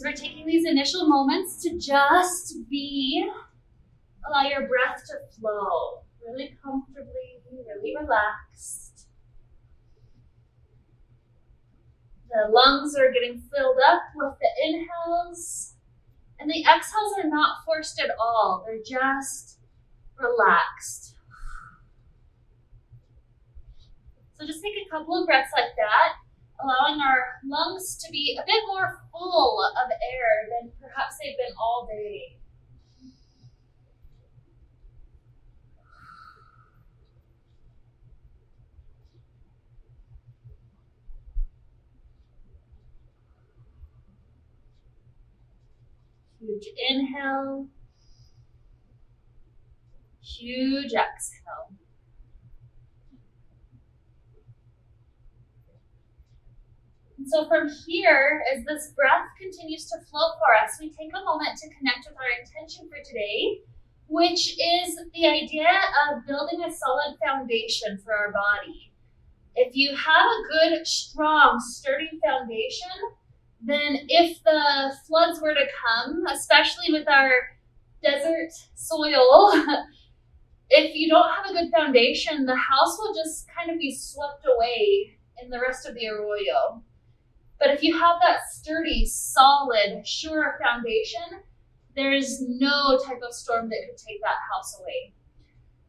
as we're taking these initial moments to just be, allow your breath to flow really comfortably, really relaxed. The lungs are getting filled up with the inhales, and the exhales are not forced at all. They're just relaxed. So just take a couple of breaths like that, allowing our lungs to be a bit more full of air than perhaps they've been all day. Huge inhale, huge exhale. And so from here, as this breath continues to flow for us, we take a moment to connect with our intention for today, which is the idea of building a solid foundation for our body. If you have a good, strong, sturdy foundation, then if the floods were to come, especially with our desert soil, if you don't have a good foundation, the house will just kind of be swept away in the rest of the arroyo. But if you have that sturdy, solid, sure foundation, there's no type of storm that could take that house away.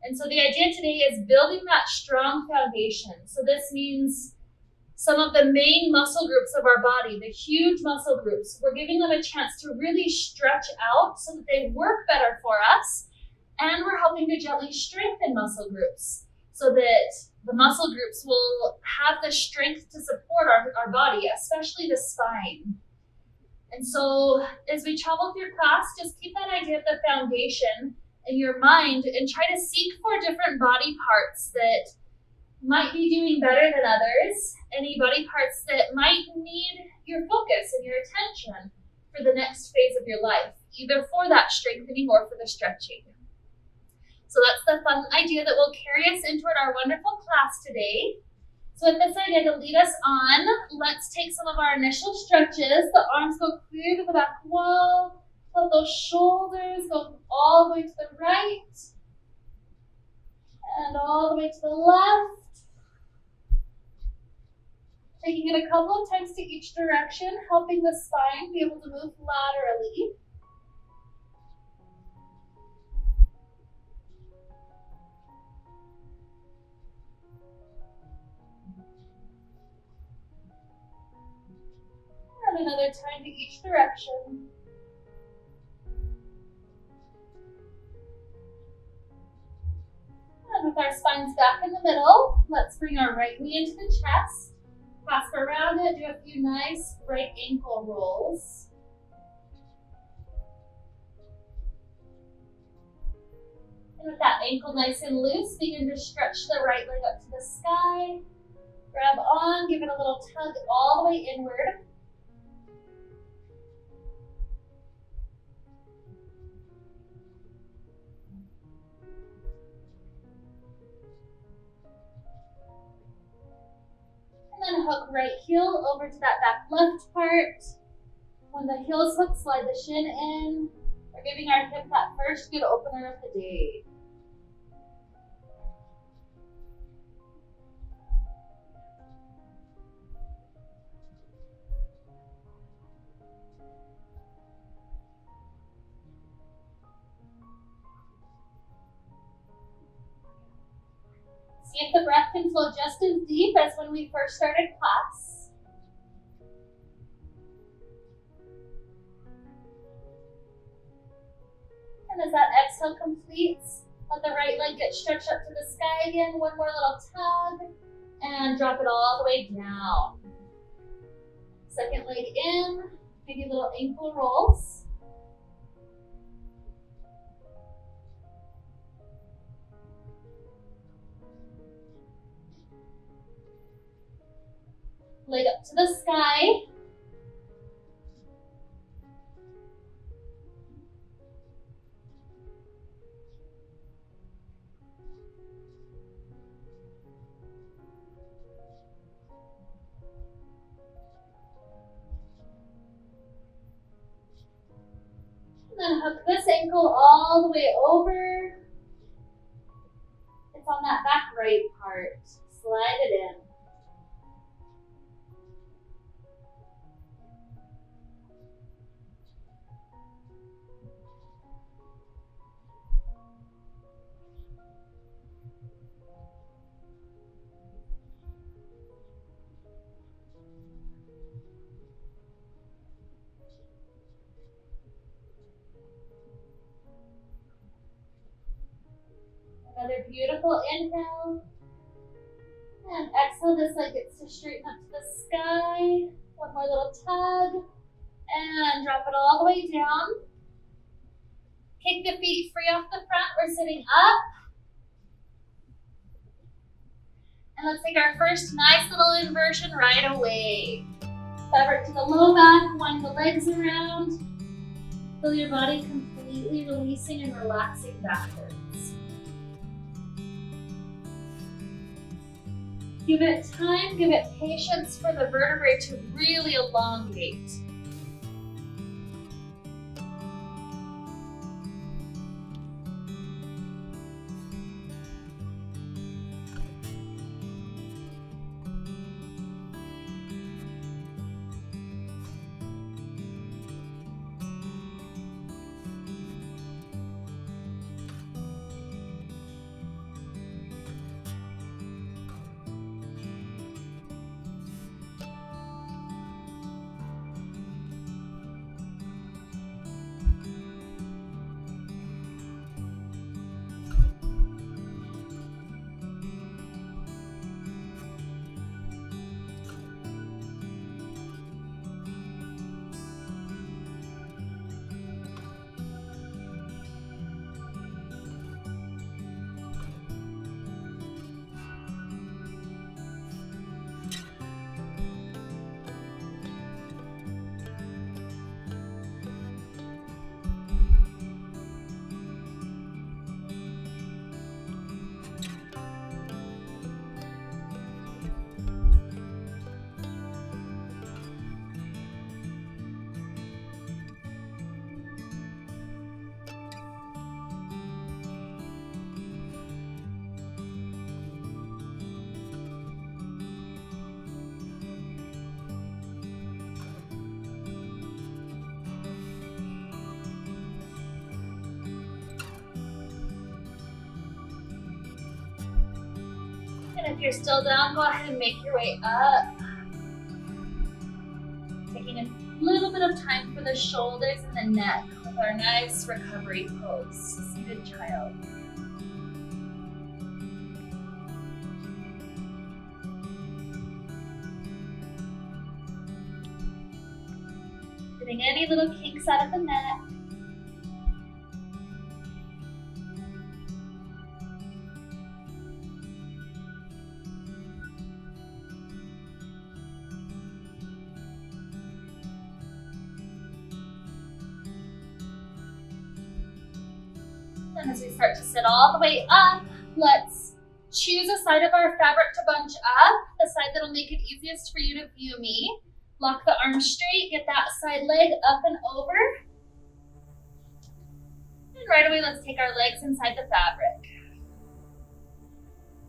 And so the idea today is building that strong foundation. So this means some of the main muscle groups of our body, the huge muscle groups, we're giving them a chance to really stretch out so that they work better for us. And we're helping to gently strengthen muscle groups so that the muscle groups will have the strength to support our body, especially the spine. And so as we travel through class, just keep that idea of the foundation in your mind and try to seek for different body parts that might be doing better than others, any body parts that might need your focus and your attention for the next phase of your life, either for that strengthening or for the stretching. So that's the fun idea that will carry us into our wonderful class today. So with this idea to lead us on, let's take some of our initial stretches. The arms go clear to the back wall. Let those shoulders go all the way to the right and all the way to the left. Taking it a couple of times to each direction, helping the spine be able to move laterally. And another time to each direction. And with our spines back in the middle, let's bring our right knee into the chest. Clasp around it, do a few nice right ankle rolls. And with that ankle nice and loose, begin to stretch the right leg up to the sky. Grab on, give it a little tug all the way inward. And then hook right heel over to that back left part. When the heels hook, slide the shin in. We're giving our hip that first good opener of the day. See if the breath can flow just as deep as when we first started class. And as that exhale completes, let the right leg get stretched up to the sky again. One more little tug and drop it all the way down. Second leg in, maybe little ankle rolls. Leg up to the sky. all the way over. It's on that back right part. Slide it in. Another beautiful inhale. And exhale, this leg gets to straighten up to the sky. One more little tug. And drop it all the way down. Kick the feet free off the front. We're sitting up. And let's take our first nice little inversion right away. Fabric to the low back, wind the legs around. Feel your body completely releasing and relaxing backwards. Give it time, give it patience for the vertebrae to really elongate. And if you're still down, go ahead and make your way up. Taking a little bit of time for the shoulders and the neck with our nice recovery pose, seated child. Getting any little kinks out of the neck. And as we start to sit all the way up, let's choose a side of our fabric to bunch up, the side that'll make it easiest for you to view me. Lock the arms straight, get that side leg up and over. And right away, let's take our legs inside the fabric.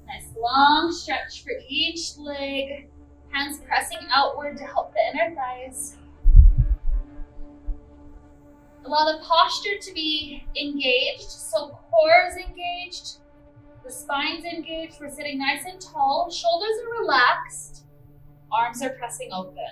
Nice long stretch for each leg, hands pressing outward to help the inner thighs. Allow the posture to be engaged, so core is engaged, the spine's engaged, we're sitting nice and tall, shoulders are relaxed, arms are pressing open.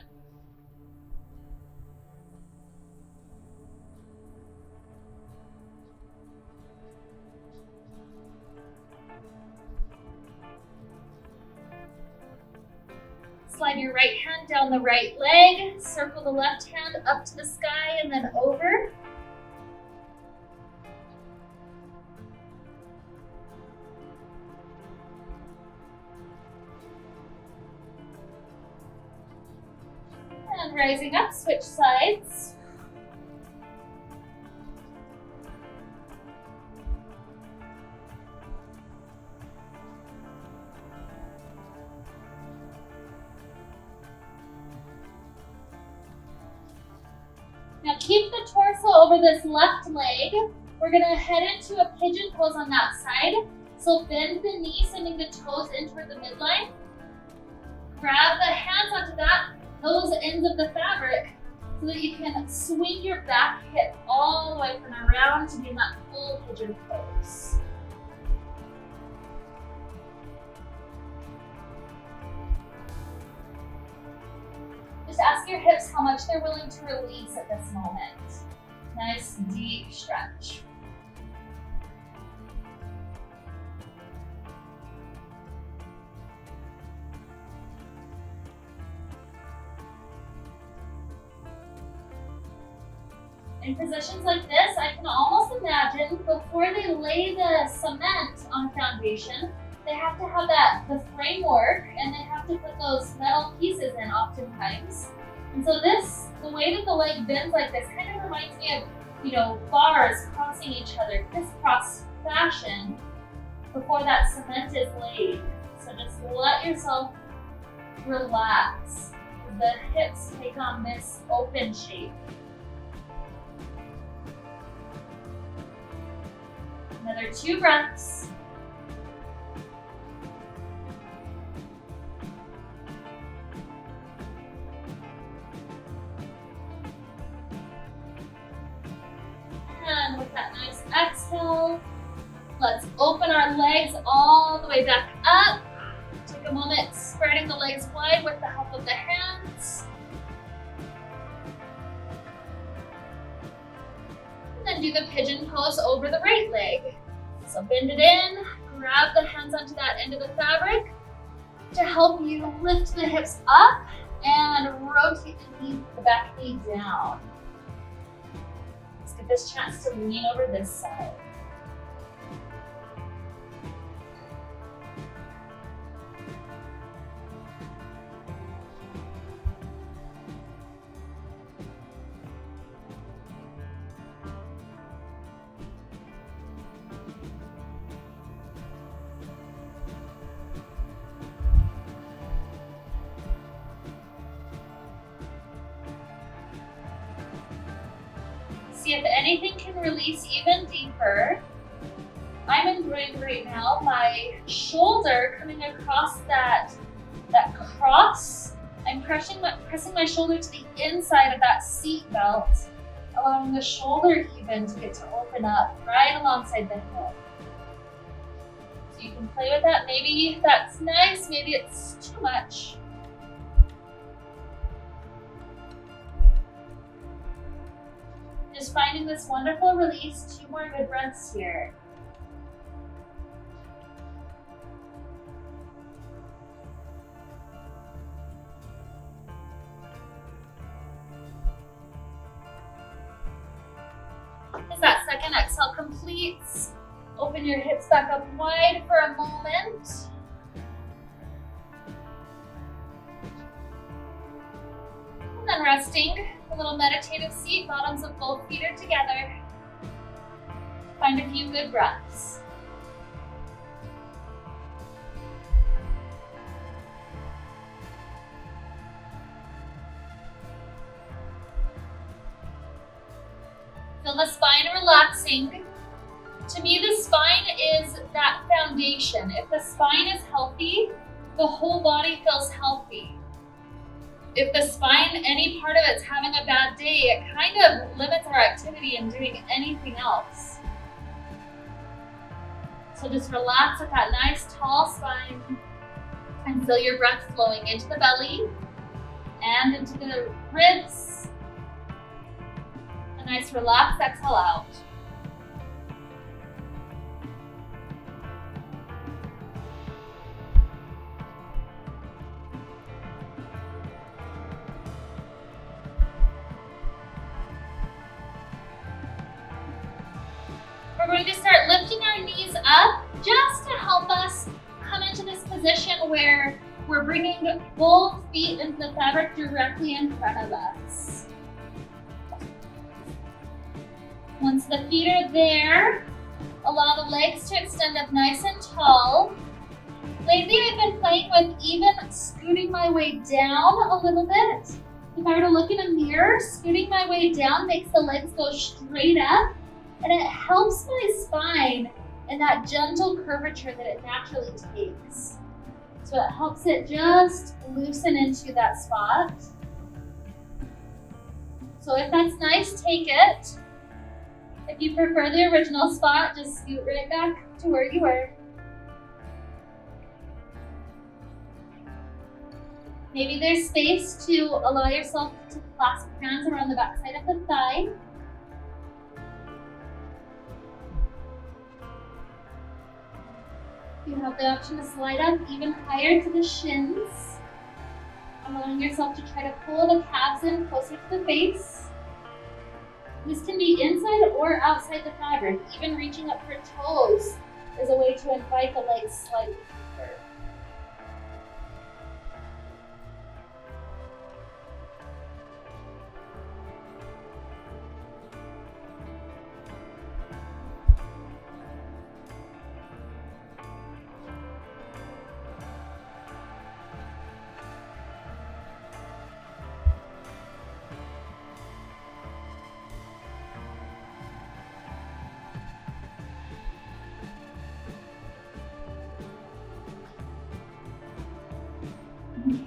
Slide your right hand down the right leg, circle the left hand up to the sky and then over. And rising up, switch sides. Now keep the torso over this left leg. We're gonna head into a pigeon pose on that side. So bend the knee, sending the toes in toward the midline. Grab the hands onto those ends of the fabric so that you can swing your back hip all the way from around to be in that full pigeon pose. Just ask your hips how much they're willing to release at this moment. Nice deep stretch. In positions like this, I can almost imagine before they lay the cement on a foundation, they have to have the framework, and they have to put those metal pieces in oftentimes. And so the way that the leg bends like this kind of reminds me of, bars crossing each other, crisscross fashion before that cement is laid. So just let yourself relax. The hips take on this open shape. Another 2 breaths. And with that nice exhale, let's open our legs all the way back up. Take a moment spreading the legs wide with the help of the hands. And then do the pigeon pose over the right leg. So bend it in, grab the hands onto that end of the fabric to help you lift the hips up and rotate the back knee down. Let's get this chance to lean over this side. See if anything can release even deeper. I'm enjoying right now my shoulder coming across that cross. I'm pressing my shoulder to the inside of that seat belt, allowing the shoulder even to get to open up right alongside the hip. So you can play with that. Maybe that's nice, maybe it's too much. Just finding this wonderful release. 2 more good breaths here. As that second exhale completes, open your hips back up wide for a moment. And then resting. A little meditative seat, bottoms of both feet are together. Find a few good breaths. Feel the spine relaxing. To me, the spine is that foundation. If the spine is healthy, the whole body feels healthy. If the spine, any part of it's having a bad day, it kind of limits our activity in doing anything else. So just relax with that nice tall spine and feel your breath flowing into the belly and into the ribs. A nice relaxed exhale out. We're going to start lifting our knees up just to help us come into this position where we're bringing both feet into the fabric directly in front of us. Once the feet are there, allow the legs to extend up nice and tall. Lately, I've been playing with even scooting my way down a little bit. If I were to look in a mirror, scooting my way down makes the legs go straight up. And it helps my spine in that gentle curvature that it naturally takes. So it helps it just loosen into that spot. So if that's nice, take it. If you prefer the original spot, just scoot right back to where you were. Maybe there's space to allow yourself to clasp hands around the back side of the thigh. You have the option to slide up even higher to the shins, allowing yourself to try to pull the calves in closer to the face. This can be inside or outside the fabric. Even reaching up for toes is a way to invite the legs slightly deeper.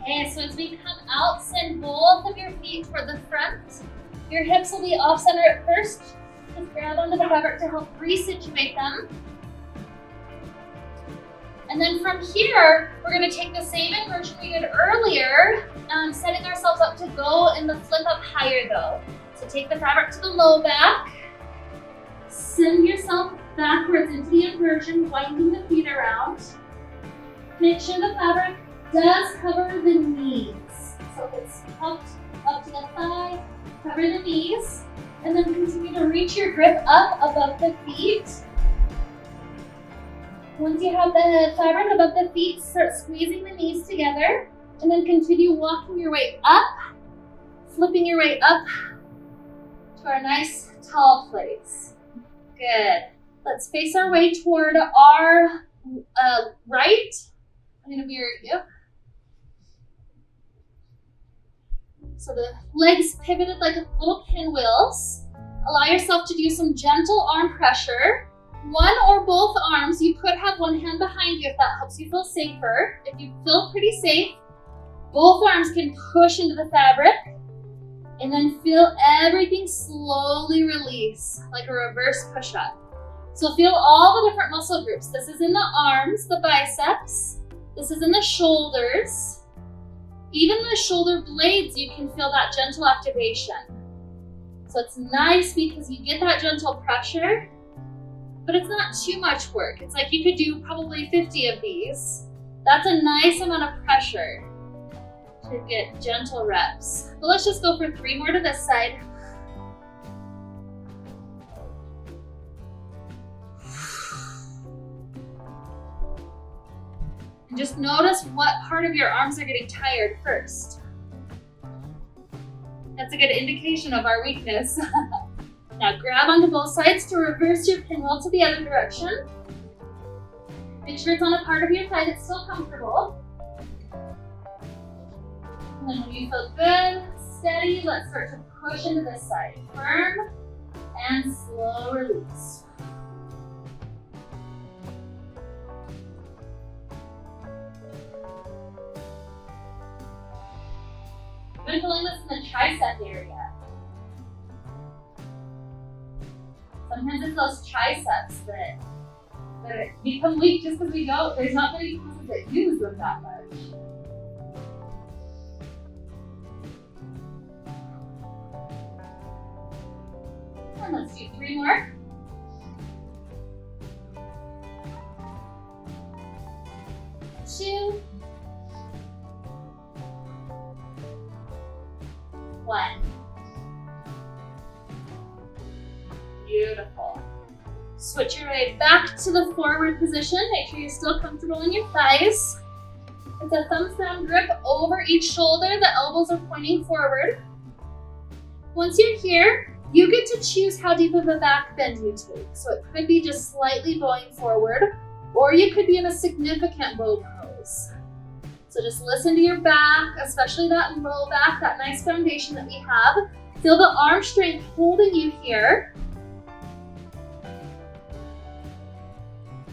Okay, so as we come out, send both of your feet toward the front. Your hips will be off center at first. Just grab onto the fabric to help resituate them. And then from here, we're going to take the same inversion we did earlier, setting ourselves up to go in the flip up higher though. So take the fabric to the low back. Send yourself backwards into the inversion, winding the feet around. Make sure the fabric does cover the knees. So if it's tucked up to the thigh, cover the knees, and then continue to reach your grip up above the feet. Once you have the fabric above the feet, start squeezing the knees together, and then continue walking your way up, flipping your way up to our nice tall place. Good. Let's face our way toward our right. I'm going to mirror you. So the legs pivoted like little pinwheels. Allow yourself to do some gentle arm pressure. One or both arms, you could have one hand behind you if that helps you feel safer. If you feel pretty safe, both arms can push into the fabric and then feel everything slowly release like a reverse push-up. So feel all the different muscle groups. This is in the arms, the biceps. This is in the shoulders. Even the shoulder blades, you can feel that gentle activation. So it's nice because you get that gentle pressure, but it's not too much work. It's like you could do probably 50 of these. That's a nice amount of pressure to get gentle reps. But let's just go for 3 more to this side. And just notice what part of your arms are getting tired first. That's a good indication of our weakness. Now grab onto both sides to reverse your pinwheel to the other direction. Make sure it's on a part of your thigh that's still comfortable. And then when you feel good, steady, let's start to push into this side. Firm and slow release. I'm feeling this in the tricep area. Sometimes it's those triceps that become weak just because there's not many poses that use them that much. And let's do 3 more. Two. 1. Beautiful. Switch your way back to the forward position. Make sure you're still comfortable in your thighs. It's a thumbs down grip over each shoulder. The elbows are pointing forward. Once you're here, you get to choose how deep of a back bend you take. So it could be just slightly bowing forward, or you could be in a significant bow pose. So just listen to your back, especially that low back, that nice foundation that we have. Feel the arm strength holding you here.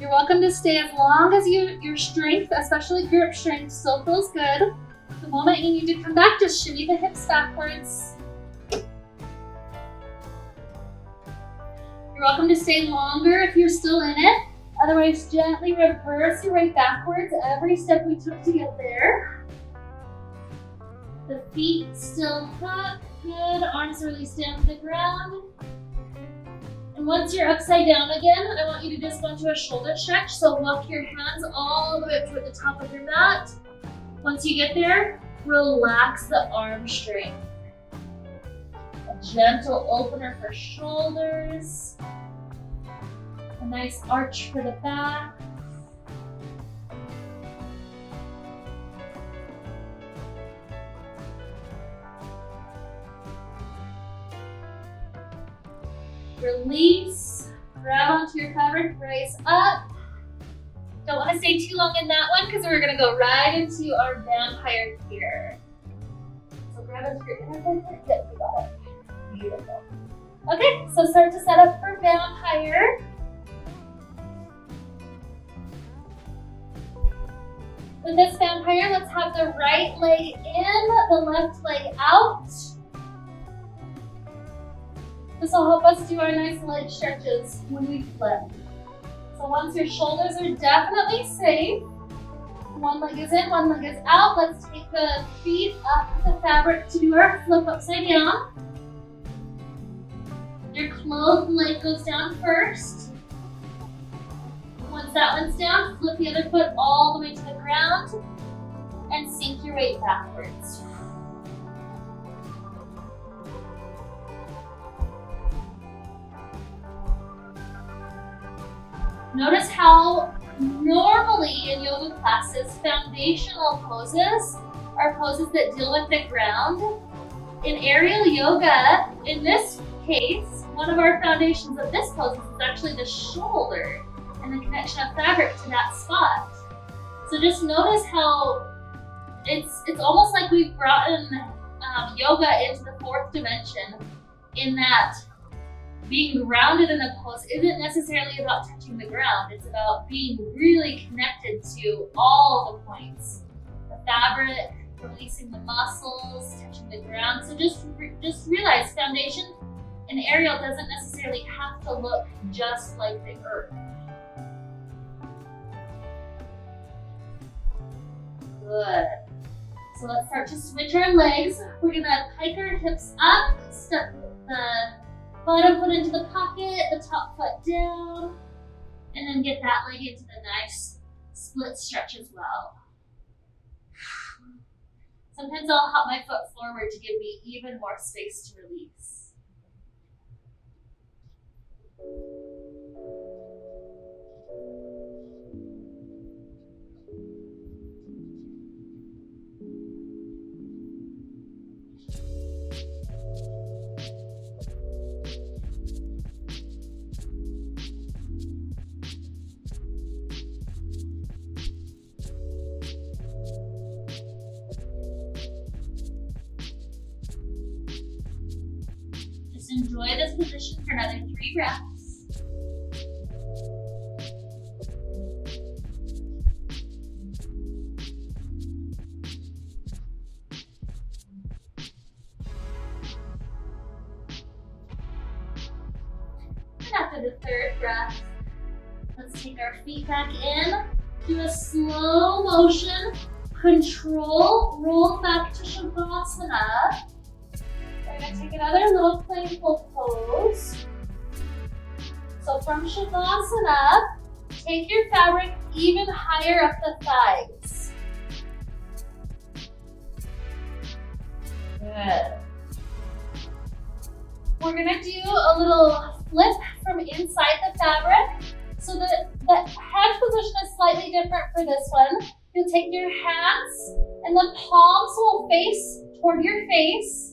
You're welcome to stay as long as your strength, especially grip strength, still feels good. The moment you need to come back, just shimmy the hips backwards. You're welcome to stay longer if you're still in it. Otherwise, gently reverse your way backwards every step we took to get there. The feet still hook. Good. Arms release down to the ground. And once you're upside down again, I want you to just go into a shoulder stretch. So walk your hands all the way up toward the top of your mat. Once you get there, relax the arm strength. A gentle opener for shoulders. A nice arch for the back. Release, grab onto your fabric, raise up. Don't want to stay too long in that one because we're going to go right into our vampire here. So grab into your inner vampire. Good, you got it. Beautiful. Okay, so start to set up for vampire. With this vampire, let's have the right leg in, the left leg out. This will help us do our nice leg stretches when we flip. So once your shoulders are definitely safe, one leg is in, one leg is out. Let's take the feet up the fabric to do our flip upside down. Your closed leg goes down first. Once that one's down, flip the other foot all the way to the ground and sink your weight backwards. Notice how normally in yoga classes, foundational poses are poses that deal with the ground. In aerial yoga, in this case, one of our foundations of this pose is actually the shoulder and the connection of fabric to that spot. So just notice how it's almost like we've brought in yoga into the fourth dimension, in that being grounded in a pose isn't necessarily about touching the ground. It's about being really connected to all the points. The fabric, releasing the muscles, touching the ground. So just realize foundation in aerial doesn't necessarily have to look just like the earth. Good. So let's start to switch our legs. We're gonna pike our hips up, step the bottom foot into the pocket, the top foot down, and then get that leg into the nice split stretch as well. Sometimes I'll hop my foot forward to give me even more space to release. Enjoy this position for another 3 breaths. And after the 3rd breath, let's take our feet back in, do a slow motion, control, roll back to Shavasana. We're going to take another little playful pose. So from Shavasana, take your fabric even higher up the thighs. Good. We're going to do a little flip from inside the fabric. So the hand position is slightly different for this one. You'll take your hands and the palms will face toward your face.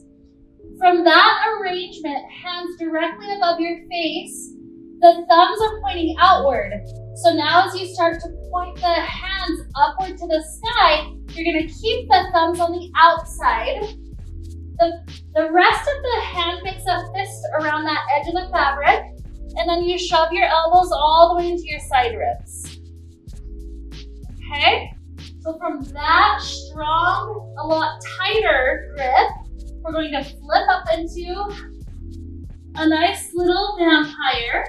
From that arrangement, hands directly above your face, the thumbs are pointing outward. So now as you start to point the hands upward to the sky, you're going to keep the thumbs on the outside. The rest of the hand makes a fist around that edge of the fabric, and then you shove your elbows all the way into your side ribs. Okay? So from that strong, a lot tighter grip, we're going to flip up into a nice little vampire.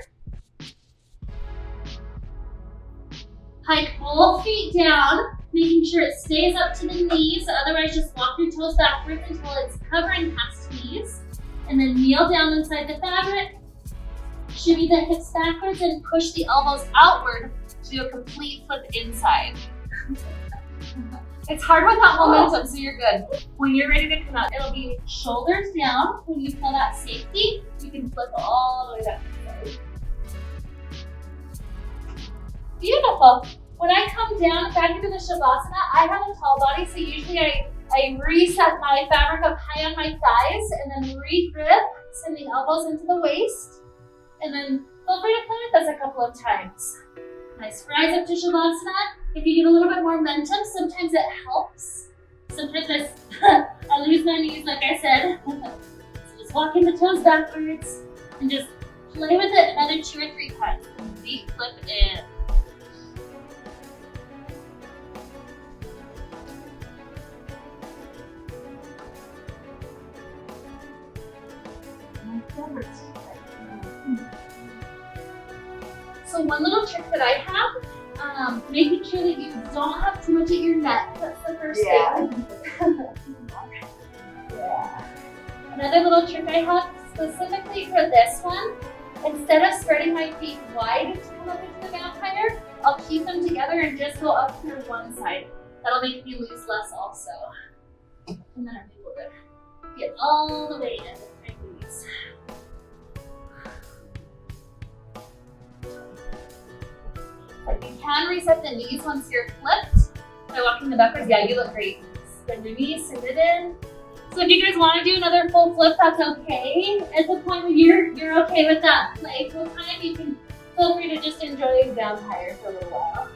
Hike both feet down, making sure it stays up to the knees. Otherwise, just walk your toes backwards until it's covering past knees. And then kneel down inside the fabric. Shimmy the hips backwards and push the elbows outward to do a complete flip inside. It's hard without momentum, so you're good. When you're ready to come out, it'll be shoulders down. When you feel that safety, you can flip all the way back inside. Beautiful. When I come down back into the Shavasana, I have a tall body, so usually I reset my fabric up high on my thighs and then re-grip, sending elbows into the waist. And then feel free to play with this a couple of times. Nice, rise up to Shavasana. If you get a little bit more momentum, sometimes it helps. Sometimes I lose my knees, like I said. So just walking the toes backwards and just play with it another 2 or 3 times. Complete flip in. So one little trick that I have, making sure that you don't have too much at your neck. That's the first thing. Another little trick I have specifically for this one, instead of spreading my feet wide to come up into the vampire, I'll keep them together and just go up through one side. That'll make me lose less also. And then I'm able to get all the way in with my knees. You can reset the knees once you're flipped by walking the backwards. Yeah, you look great. Bend your knees, send it in. So if you guys want to do another full flip, that's okay. At the point where you're okay with that playful time, you can feel free to just enjoy vampire for a little while.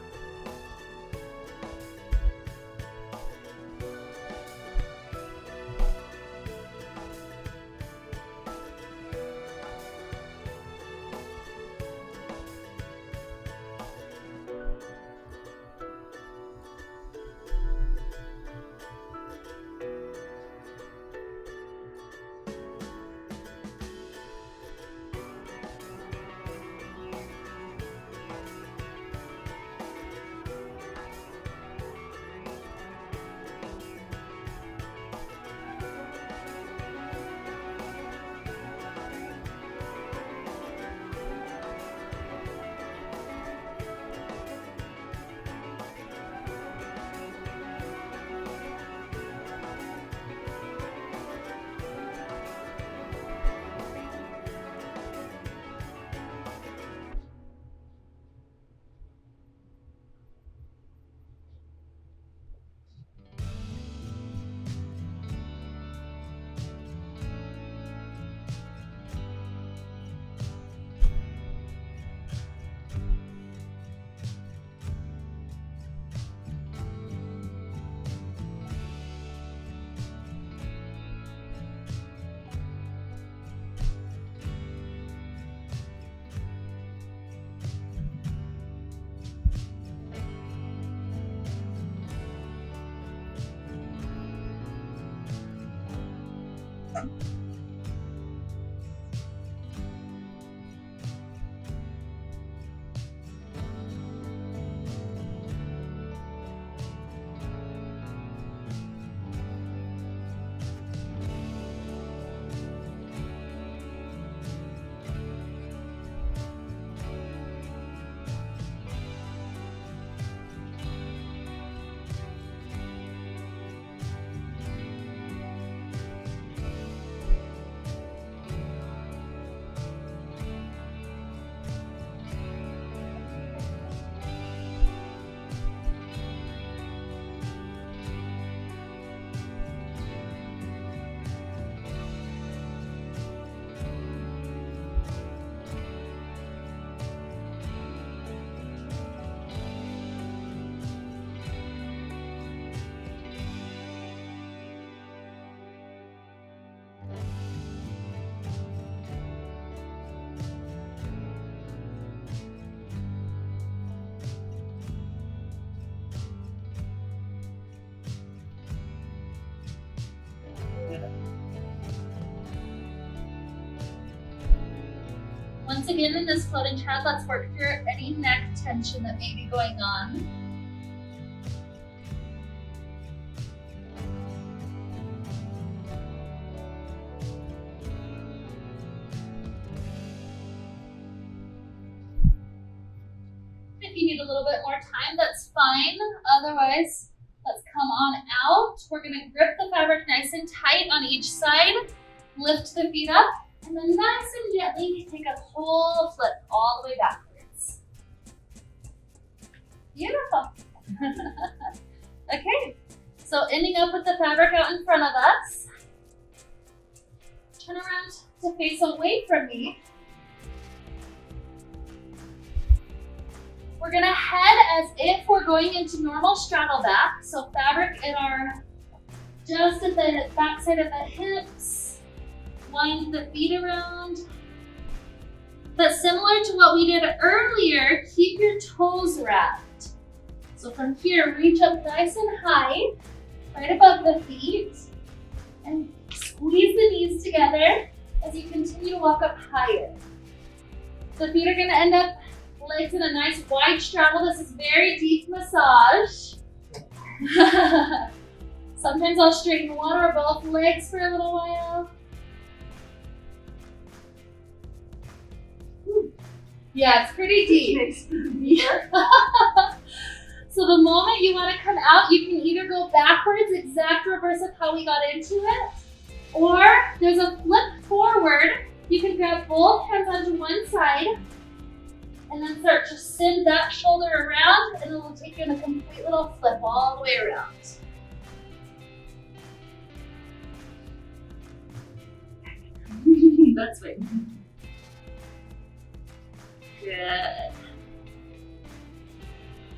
Once again, in this floating child, let's work through any neck tension that may be going on. If you need a little bit more time, that's fine. Otherwise, let's come on out. We're gonna grip the fabric nice and tight on each side, lift the feet up, and then nice and gently take a whole flip all the way backwards. Beautiful. Okay, so ending up with the fabric out in front of us. Turn around to face away from me. We're gonna head as if we're going into normal straddle back. So fabric in our, just at the back side of the hips. Wind the feet around. But similar to what we did earlier, keep your toes wrapped. So from here, reach up nice and high, right above the feet, and squeeze the knees together as you continue to walk up higher. The feet are gonna end up legs in a nice wide straddle. This is very deep massage. Sometimes I'll straighten one or both legs for a little while. Yeah, it's pretty deep. So the moment you want to come out, you can either go backwards, exact reverse of how we got into it, or there's a flip forward. You can grab both hands onto one side and then start to send that shoulder around, and it will take you in a complete little flip all the way around. That's right. Good.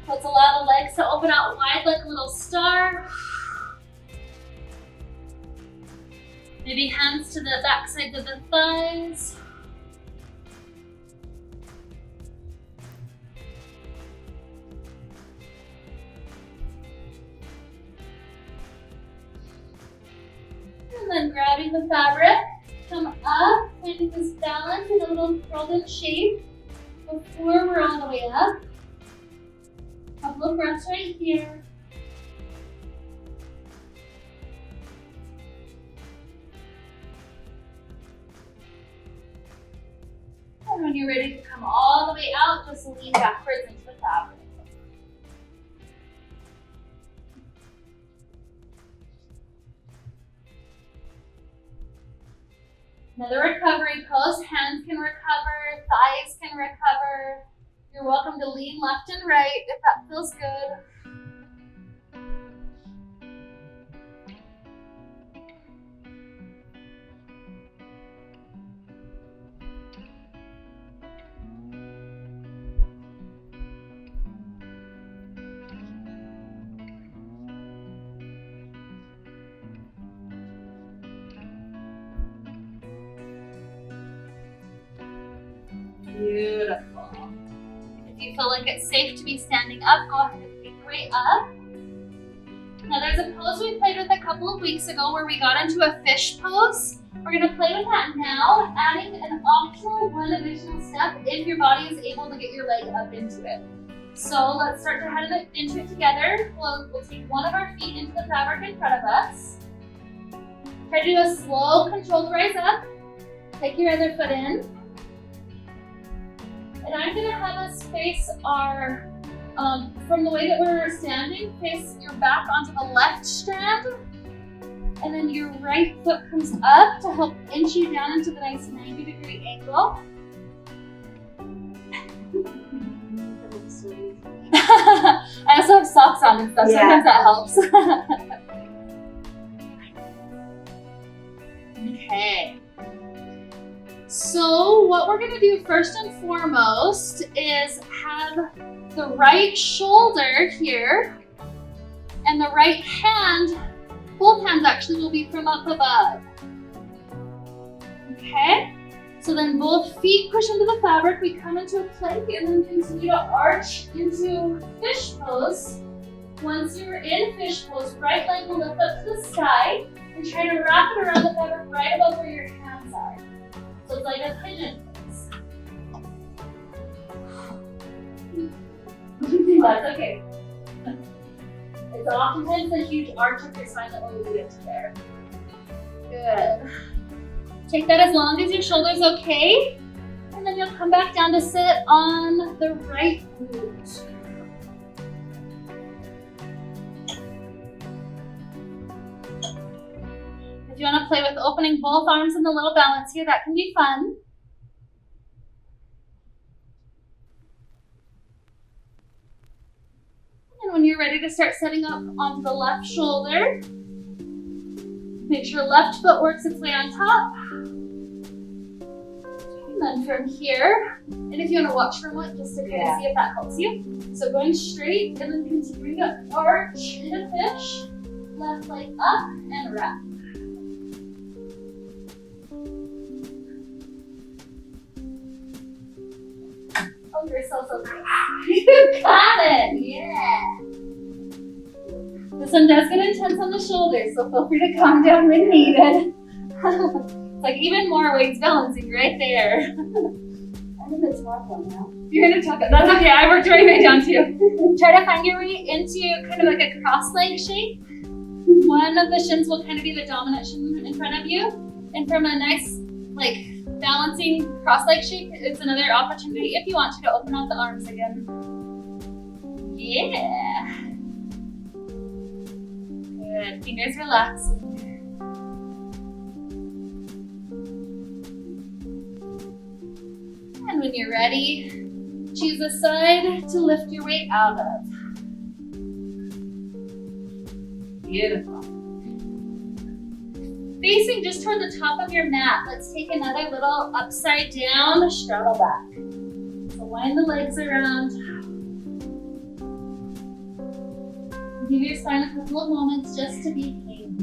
Let's allow the legs to open out wide like a little star. Maybe hands to the back side of the thighs. And then grabbing the fabric, come up, finding this balance in a little curled in shape before we're all the way up. Couple of breaths right here. And when you're ready to come all the way out, just lean backwards into the fabric. Another recovery pose. Hands can recover, thighs can recover. You're welcome to lean left and right if that feels good. Beautiful. If you feel like it's safe to be standing up, go ahead and make your way up. Now there's a pose we played with a couple of weeks ago where we got into a fish pose. We're gonna play with that now, adding an optional one additional step if your body is able to get your leg up into it. So let's start to head into it together. We'll take one of our feet into the fabric in front of us. Try to do a slow, controlled rise up. Take your other foot in. And I'm gonna have us face our, from the way that we're standing, face your back onto the left strand. And then your right foot comes up to help inch you down into the nice 90-degree angle. I also have socks on and stuff, sometimes that helps. Okay. So what we're gonna do first and foremost is have the right shoulder here and the right hand, both hands actually will be from up above. Okay, so then both feet push into the fabric, we come into a plank and then continue to arch into fish pose. Once you're in fish pose, right leg will lift up to the sky and try to wrap it around the fabric right above where your hands are. So it's like a pigeon pose. That's okay. It's oftentimes a huge arch of your spine that will lead into there. Good. Take that as long as your shoulder's okay. And then you'll come back down to sit on the right glute. If you want to play with opening both arms in the little balance here, that can be fun. And when you're ready to start setting up onto the left shoulder, make sure left foot works its way on top. And then from here, and if you want to watch for a moment, just to kind of see if that helps you. So going straight and then continuing to arch in a fish. Left leg up and wrap. Oh, you're so great. You got it. Yeah. This one does get intense on the shoulders, so feel free to calm down when needed. It's like even more weights balancing right there. I'm in the taco now. You're in a taco. That's okay. I worked my way down too. Try to find your way into kind of like a cross-leg shape. One of the shins will kind of be the dominant shin in front of you. And from a nice, like, balancing cross-leg shape, it's another opportunity if you want to open out the arms again. Yeah. Good. Fingers relaxing. And when you're ready, choose a side to lift your weight out of. Beautiful. Facing just toward the top of your mat, let's take another little upside down straddle back. So wind the legs around. Give your spine a couple of moments just to be clean.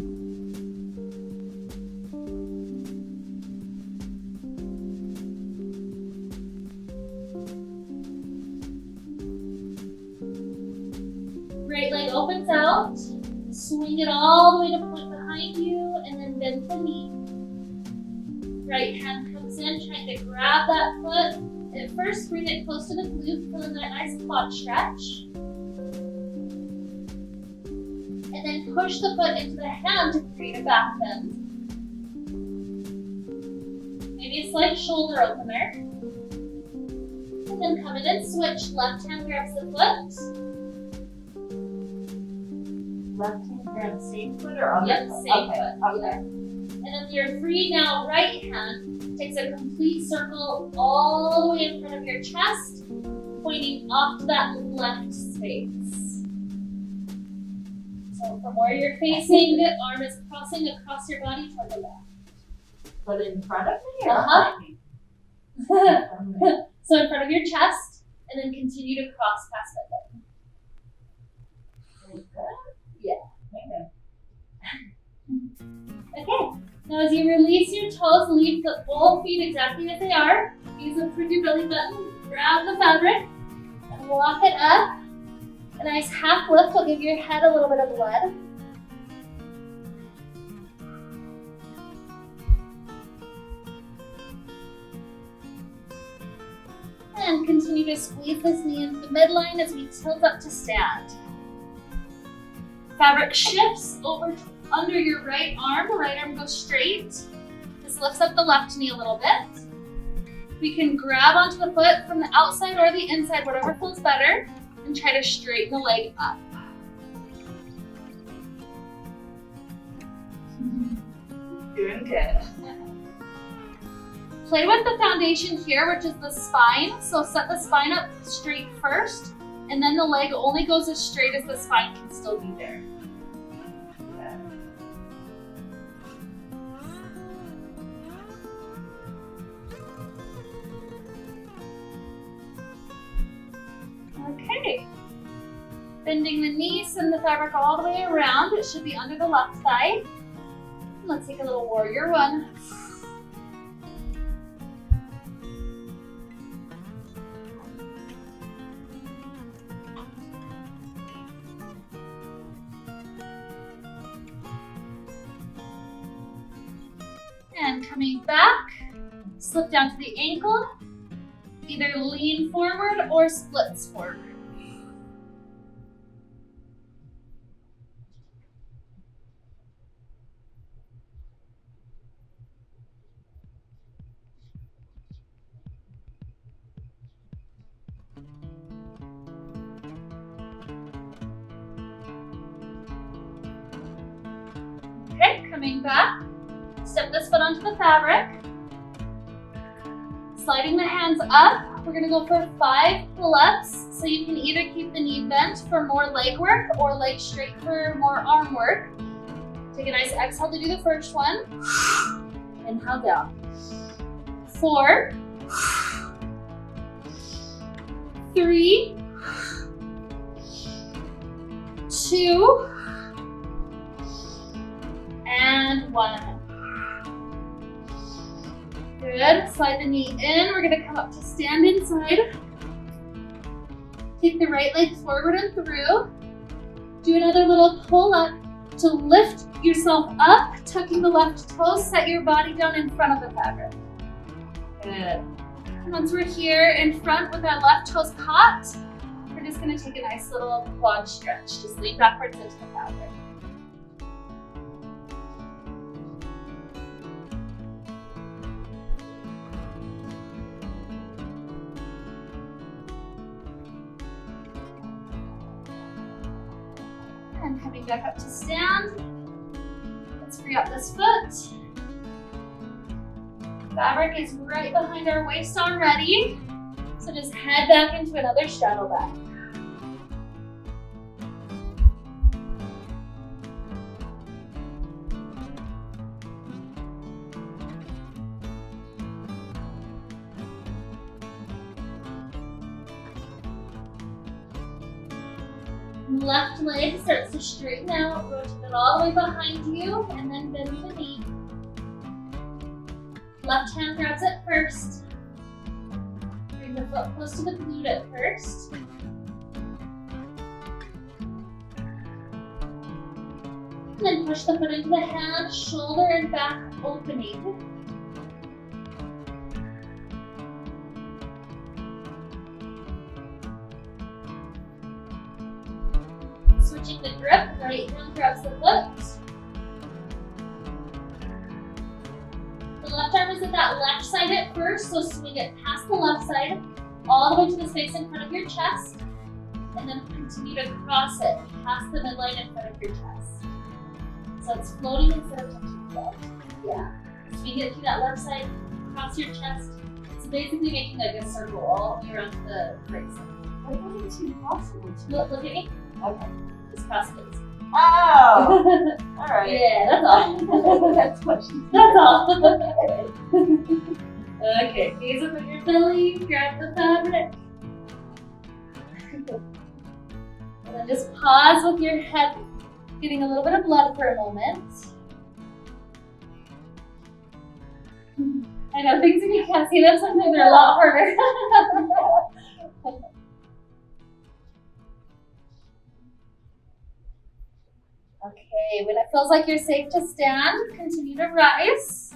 Right leg opens out. Swing it all the way to point behind you and then bend the knee. Right hand comes in, trying to grab that foot. At first, bring it close to the glute, feeling that nice quad stretch. And then push the foot into the hand to create a back bend. Maybe a slight shoulder opener. And then come in and switch. Left hand grabs the foot. Left hand grab same foot or other Yep, foot? same Okay. foot. Okay. And then you're free now, right hand takes a complete circle all the way in front of your chest, pointing off to that left space. So from where you're facing, the arm is crossing across your body toward the left. But in front of me or Uh-huh. behind me? So in front of your chest, and then continue to cross past that leg. Like that? Yeah. Okay. Okay. Now as you release your toes, leave both feet exactly as they are. Use them through your belly button. Grab the fabric and walk it up. A nice half lift will give your head a little bit of blood. And continue to squeeze this knee into the midline as we tilt up to stand. Fabric shifts over under your right arm. The right arm goes straight. This lifts up the left knee a little bit. We can grab onto the foot from the outside or the inside, whatever feels better, and try to straighten the leg up. Doing good. Play with the foundation here, which is the spine. So set the spine up straight first, and then the leg only goes as straight as the spine can still be there. Okay. Bending the knee, send the fabric all the way around. It should be under the left thigh. Let's take a little warrior one. And coming back, slip down to the ankle. Either lean forward or splits forward. coming back. Step this foot onto the fabric. Sliding the hands up. We're gonna go for 5 pull-ups. So you can either keep the knee bent for more leg work or leg straight for more arm work. Take a nice exhale to do the first one. Inhale down. 4, 3, 2, and 1. Good. Slide the knee in. We're gonna come up to stand inside. Take the right leg forward and through. Do another little pull up to lift yourself up, tucking the left toes, set your body down in front of the fabric. Good. And once we're here in front with our left toes caught, we're just gonna take a nice little quad stretch. Just lean backwards into the fabric. And coming back up to stand. Let's free up this foot. Fabric is right behind our waist already. So just head back into another straddle back. Left leg starts to straighten out, rotate it all the way behind you, and then bend the knee. Left hand grabs it first. Bring the foot close to the glute at first. And then push the foot into the hand, shoulder and back opening. Switching the grip, right hand grabs the foot. The left arm is at that left side at first, so swing it past the left side, all the way to the space in front of your chest, and then continue to cross it past the midline in front of your chest. So it's floating instead of touching the belt. Yeah. Swing it to that left side, cross your chest. So basically making like a circle all the way around the right side. I thought it was impossible to. Look at me. Okay. Just cross it. Oh! Alright. Yeah, that's all. That's what she said. That's all. Okay, gaze up at your belly, grab the fabric. And then just pause with your head getting a little bit of blood for a moment. I know things if you can't see them, sometimes they're a lot harder. Okay, when it feels like you're safe to stand, continue to rise.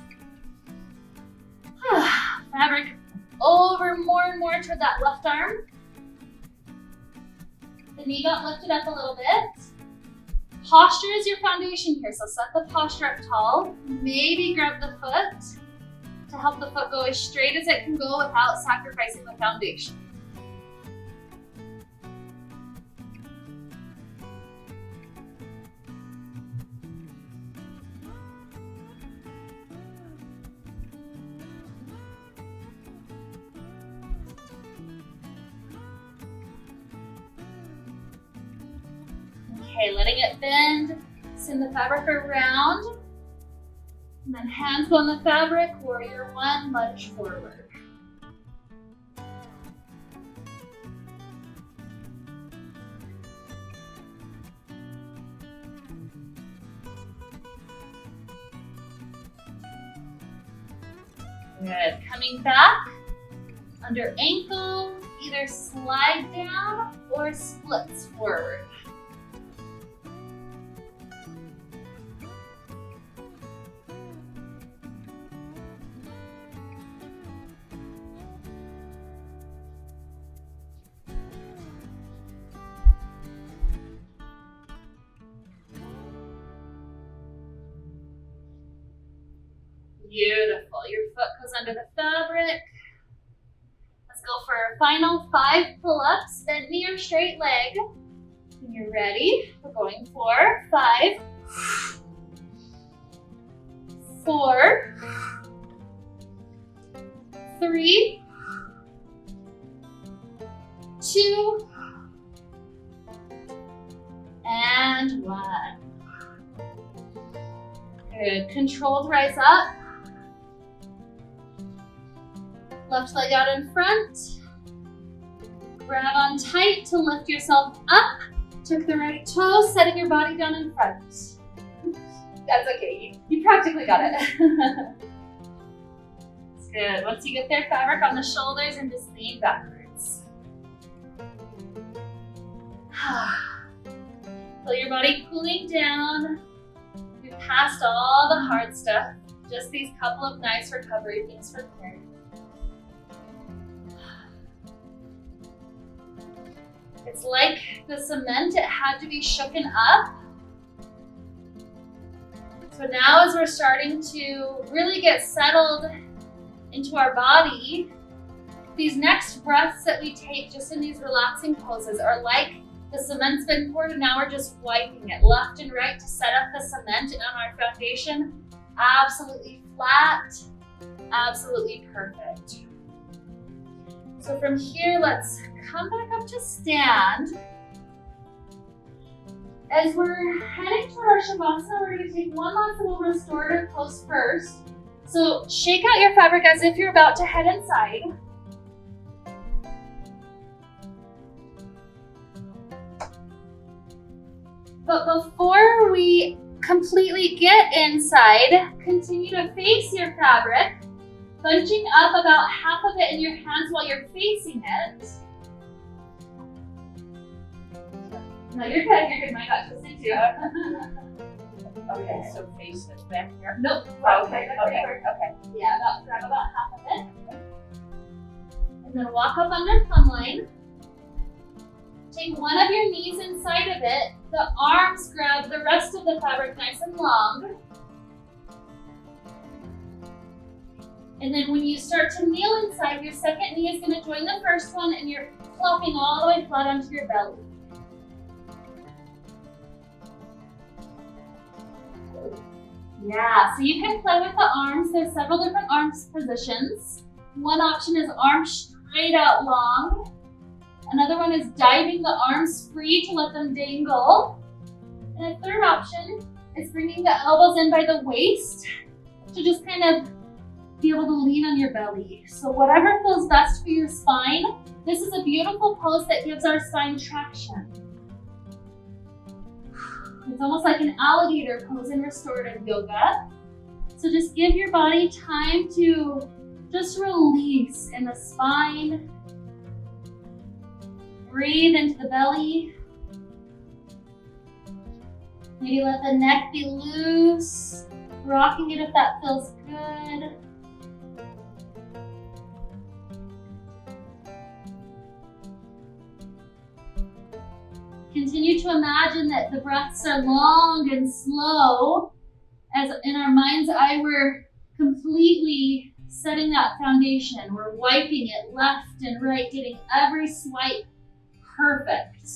Fabric over more and more toward that left arm. The knee got lifted up a little bit. Posture is your foundation here, so set the posture up tall. Maybe grab the foot to help the foot go as straight as it can go without sacrificing the foundation. Okay, letting it bend, send the fabric around, and then hands on the fabric, warrior one, lunge forward. Good, coming back, under ankle, either slide down or splits forward. Beautiful. Your foot goes under the fabric. Let's go for our final 5 pull-ups. Bent knee or straight leg. When you're ready, we're going for 5, 4, 3, 2, and 1. Good. Controlled rise up. Left leg out in front. Grab on tight to lift yourself up. Took the right toe, setting your body down in front. That's okay. You practically got it. It's good. Once you get there, fabric on the shoulders and just lean backwards. Feel your body cooling down. We've passed all the hard stuff. Just these couple of nice recovery things from here. It's like the cement, it had to be shooken up. So now as we're starting to really get settled into our body, these next breaths that we take just in these relaxing poses are like the cement's been poured and now we're just wiping it left and right to set up the cement on our foundation. Absolutely flat, absolutely perfect. So from here, let's come back up to stand. As we're heading toward our Shavasana, we're going to take one last little restorative pose first. So shake out your fabric as if you're about to head inside. But before we completely get inside, continue to face your fabric, bunching up about half of it in your hands while you're facing it. No, you're good. You're good. Mine got twisted too. Okay, so face it back here. Nope. Okay. Yeah, grab about half of it. And then walk up under plumb line. Take one of your knees inside of it. The arms grab the rest of the fabric nice and long. And then when you start to kneel inside, your second knee is going to join the first one and you're flopping all the way flat onto your belly. Yeah, so you can play with the arms. There's several different arms positions. One option is arms straight out long. Another one is diving the arms free to let them dangle. And a third option is bringing the elbows in by the waist to just kind of be able to lean on your belly. So whatever feels best for your spine, this is a beautiful pose that gives our spine traction. It's almost like an alligator pose in restorative yoga. So just give your body time to just release in the spine. Breathe into the belly. Maybe let the neck be loose. Rocking it if that feels good. Continue to imagine that the breaths are long and slow, as in our mind's eye we're completely setting that foundation. We're wiping it left and right, getting every swipe perfect.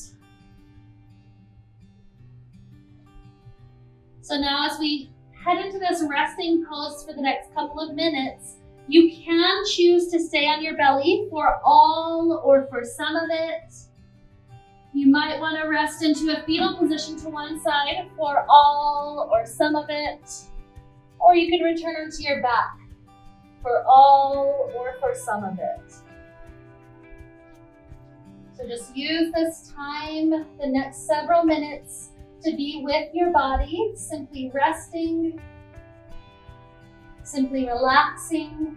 So now as we head into this resting pose for the next couple of minutes, you can choose to stay on your belly for all or for some of it. You might want to rest into a fetal position to one side for all or some of it. Or you can return onto your back for all or for some of it. So just use this time, the next several minutes, to be with your body, simply resting, simply relaxing.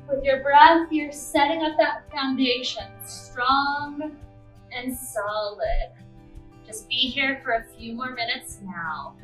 With your breath, you're setting up that foundation, strong and solid. Just be here for a few more minutes now.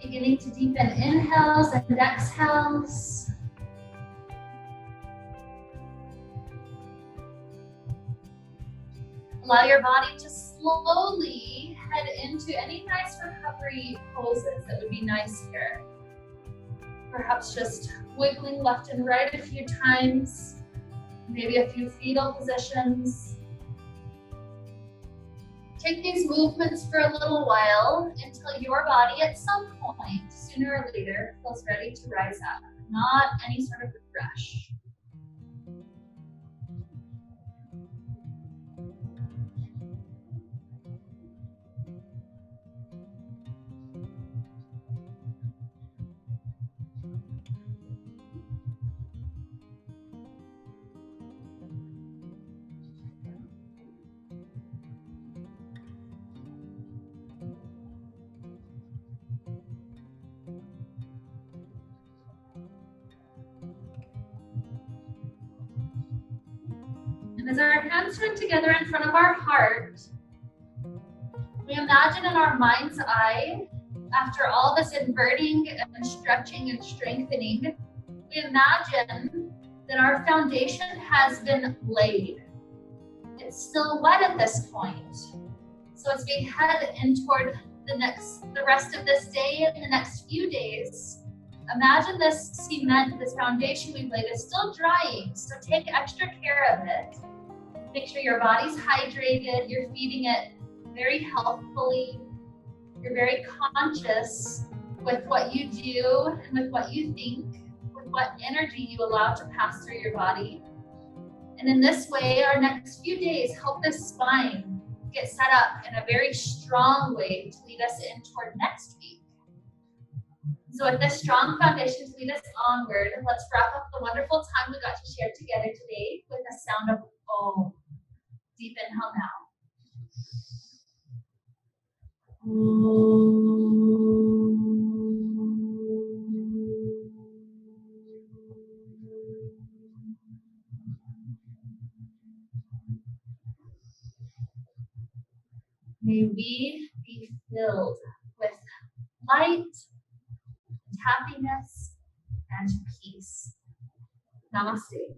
Beginning to deepen inhales and exhales. Allow your body to slowly head into any nice recovery poses that would be nice here. Perhaps just wiggling left and right a few times, maybe a few fetal positions. Take these movements for a little while until your body at some point, sooner or later, feels ready to rise up, not any sort of rush. And as our hands turn together in front of our heart, we imagine in our mind's eye, after all this inverting and stretching and strengthening, we imagine that our foundation has been laid. It's still wet at this point. So as we head in toward the rest of this day and the next few days, imagine this cement, this foundation we've laid is still drying. So take extra care of it. Make sure your body's hydrated, you're feeding it very healthfully. You're very conscious with what you do and with what you think, with what energy you allow to pass through your body. And in this way, our next few days help this spine get set up in a very strong way to lead us in toward next week. So with this strong foundation to lead us onward, let's wrap up the wonderful time we got to share together today with the sound of Om. Deep inhale now. May we be filled with light, and happiness, and peace. Namaste.